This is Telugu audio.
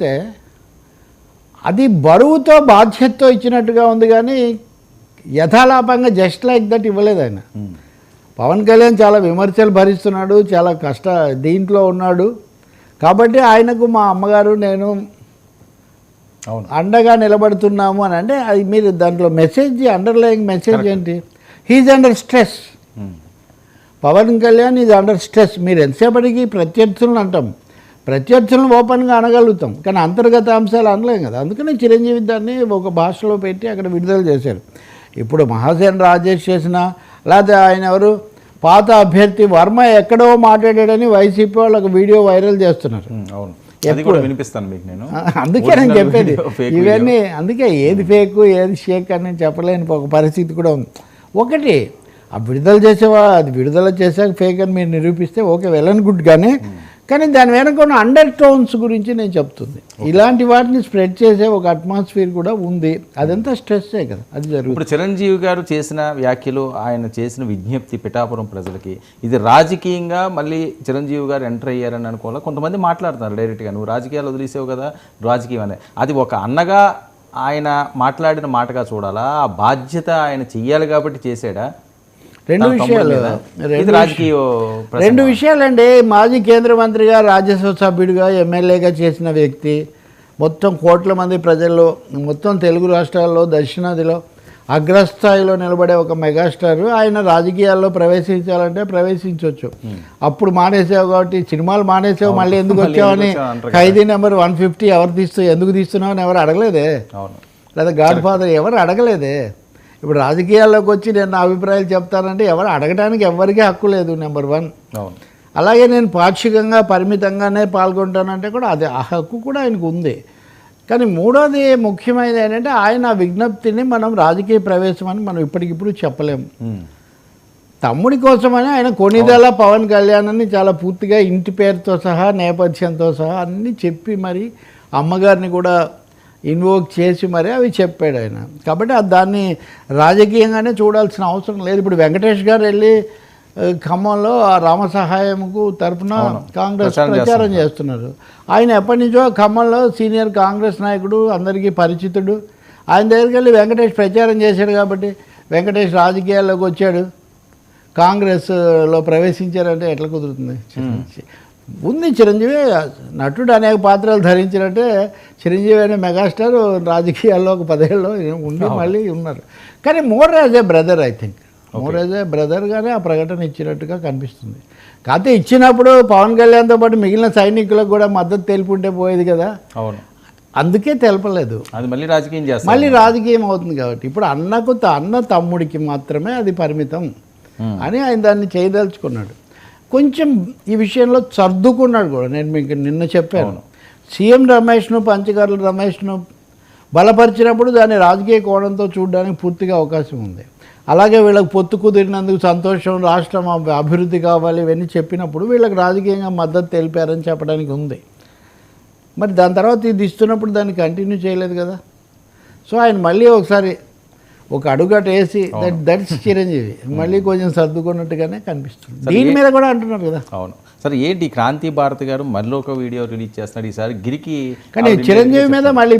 అంటే అది బరువుతో బాధ్యతతో ఇచ్చినట్టుగా ఉంది కానీ యథాలాపంగా జస్ట్ లైక్ దట్ ఇవ్వలేదు ఆయన. పవన్ కళ్యాణ్ చాలా విమర్శలు భరిస్తున్నాడు, చాలా దీంట్లో ఉన్నాడు కాబట్టి ఆయనకు మా అమ్మగారు నేను అండగా నిలబడుతున్నాము అని అంటే అది మీరు దాంట్లో మెసేజ్ అండర్లయింగ్ మెసేజ్ ఏంటి? He's under stress. Pawan Kalyan is under stress. మీరు ఎంతసేపటికి ప్రత్యర్థులను అంటాం, ప్రత్యర్థులను ఓపెన్గా అనగలుగుతాం కానీ అంతర్గత అంశాలు అనలేం కదా. అందుకని చిరంజీవి దాన్ని ఒక భాషలో పెట్టి అక్కడ విడుదల చేశారు. ఇప్పుడు మహాసేన రాజేష్ చేసిన లేకపోతే ఆయన ఎవరు పాత అభ్యర్థి వర్మ ఎక్కడో మాట్లాడాడని వైసీపీ వాళ్ళు ఒక వీడియో వైరల్ చేస్తున్నారు. అందుకే నేను చెప్పేది ఇవన్నీ, అందుకే ఏది ఫేక్ ఏది షేక్ అని చెప్పలేని ఒక పరిస్థితి కూడా ఉంది. ఒకటి ఆ విడుదల చేసేవా, అది విడుదల చేసాక ఫేక్ అని మీరు నిరూపిస్తే ఓకే, వెల్ అండ్ గుడ్. కానీ దాని వెనక ఉన్న అండర్ టోన్స్ గురించి నేను చెప్తుంది. ఇలాంటి వాటిని స్ప్రెడ్ చేసే ఒక అట్మాస్ఫియర్ కూడా ఉంది. అదంతా స్ట్రెస్సే కదా, అది జరుగుతుంది. ఇప్పుడు చిరంజీవి గారు చేసిన వ్యాఖ్యలు, ఆయన చేసిన విజ్ఞప్తి పిఠాపురం ప్రజలకి ఇది రాజకీయంగా మళ్ళీ చిరంజీవి గారు ఎంటర్ అయ్యారని అనుకోవాలి. కొంతమంది మాట్లాడుతున్నారు డైరెక్ట్గా, నువ్వు రాజకీయాలు వదిలేసావు కదా, రాజకీయం అనేది అది ఒక అన్నగా ఆయన మాట్లాడిన మాటగా చూడాలా? ఆ బాధ్యత ఆయన చెయ్యాలి కాబట్టి చేశాడా? రెండు విషయాలండి. మాజీ కేంద్ర మంత్రిగా, రాజ్యసభ సభ్యుడిగా, ఎమ్మెల్యేగా చేసిన వ్యక్తి, మొత్తం కోట్ల మంది ప్రజల్లో, మొత్తం తెలుగు రాష్ట్రాల్లో, దక్షిణాదిలో అగ్రస్థాయిలో నిలబడే ఒక మెగాస్టార్ ఆయన రాజకీయాల్లో ప్రవేశించాలంటే ప్రవేశించవచ్చు. అప్పుడు మానేసావు కాబట్టి, సినిమాలు మానేసావు మళ్ళీ ఎందుకు వచ్చావని ఖైదీ నెంబర్ 150 ఎందుకు తీస్తున్నావు అని ఎవరు అడగలేదే, లేదా గాడ్ ఫాదర్ ఎవరు అడగలేదే. ఇప్పుడు రాజకీయాల్లోకి వచ్చి నేను నా అభిప్రాయాలు చెప్తానంటే ఎవరు అడగడానికి ఎవరికీ హక్కు లేదు, నెంబర్ 1. అలాగే నేను పాక్షికంగా పరిమితంగానే పాల్గొంటానంటే కూడా అది ఆ హక్కు కూడా ఆయనకు ఉంది. కానీ మూడోది ముఖ్యమైనది ఏంటంటే ఆయన విజ్ఞప్తిని మనం రాజకీయ ప్రవేశం అని మనం ఇప్పటికిప్పుడు చెప్పలేము. తమ్ముడి కోసమని ఆయన కొనిదెల పవన్ కళ్యాణ్ అని చాలా పూర్తిగా ఇంటి పేరుతో సహా నేపథ్యంతో సహా అన్నీ చెప్పి మరి అమ్మగారిని కూడా ఇన్వోక్ చేసి మరి అవి చెప్పాడు ఆయన. కాబట్టి దాన్ని రాజకీయంగానే చూడాల్సిన అవసరం లేదు. ఇప్పుడు వెంకటేష్ గారు వెళ్ళి ఖమ్మంలో ఆ రామ సహాయంకు తరఫున కాంగ్రెస్ ప్రచారం చేస్తున్నారు. ఆయన ఎప్పటి నుంచో ఖమ్మంలో సీనియర్ కాంగ్రెస్ నాయకుడు, అందరికీ పరిచితుడు. ఆయన దగ్గరికి వెళ్ళి వెంకటేష్ ప్రచారం చేశాడు కాబట్టి వెంకటేష్ రాజకీయాల్లోకి వచ్చాడు, కాంగ్రెస్లో ప్రవేశించారంటే ఎట్లా కుదురుతుంది? ఉంది చిరంజీవి నటుడు అనేక పాత్రలు ధరించినట్టే చిరంజీవి అనే మెగాస్టార్ రాజకీయాల్లో ఒక 10 ఏళ్ళు ఉండి మళ్ళీ ఉన్నారు. కానీ more as a brother, I think more as a బ్రదర్గానే ఆ ప్రకటన ఇచ్చినట్టుగా కనిపిస్తుంది. కాకపోతే ఇచ్చినప్పుడు పవన్ కళ్యాణ్తో పాటు మిగిలిన సైనికులకు కూడా మద్దతు తెలిపుంటే పోయేది కదా. అవును, అందుకే తెలపలేదు. అది మళ్ళీ రాజకీయం చేస్తారు, మళ్ళీ రాజకీయం అవుతుంది కాబట్టి ఇప్పుడు అన్న తమ్ముడికి మాత్రమే అది పరిమితం అని ఆయన దాన్ని చేయదలుచుకున్నాడు. కొంచెం ఈ విషయంలో సర్దుకున్నాడు కూడా. నేను మీకు నిన్న చెప్పాను, సీఎం రమేష్ను, పంచకర్ల రమేష్ను బలపరిచినప్పుడు దాన్ని రాజకీయ కోణంతో చూడడానికి పూర్తిగా అవకాశం ఉంది. అలాగే వీళ్ళకి పొత్తు కుదిరినందుకు సంతోషం, రాష్ట్రం అభివృద్ధి కావాలి ఇవన్నీ చెప్పినప్పుడు వీళ్ళకి రాజకీయంగా మద్దతు తెలిపారని చెప్పడానికి ఉంది. మరి దాని తర్వాత ఇది ఇస్తున్నప్పుడు దాన్ని కంటిన్యూ చేయలేదు కదా. సో ఆయన మళ్ళీ ఒకసారి ఒక అడుగట వేసి దట్స్ చిరంజీవి మళ్ళీ కొంచెం సర్దుకున్నట్టుగానే కనిపిస్తుంది. దీని మీద కూడా అంటున్నారు కదా. అవును సరే, ఏంటి క్రాంతి భారతి గారు మళ్ళీ ఒక వీడియో రిలీజ్ చేస్తున్నాడు ఈసారి గిరికి, కానీ చిరంజీవి మీద మళ్ళీ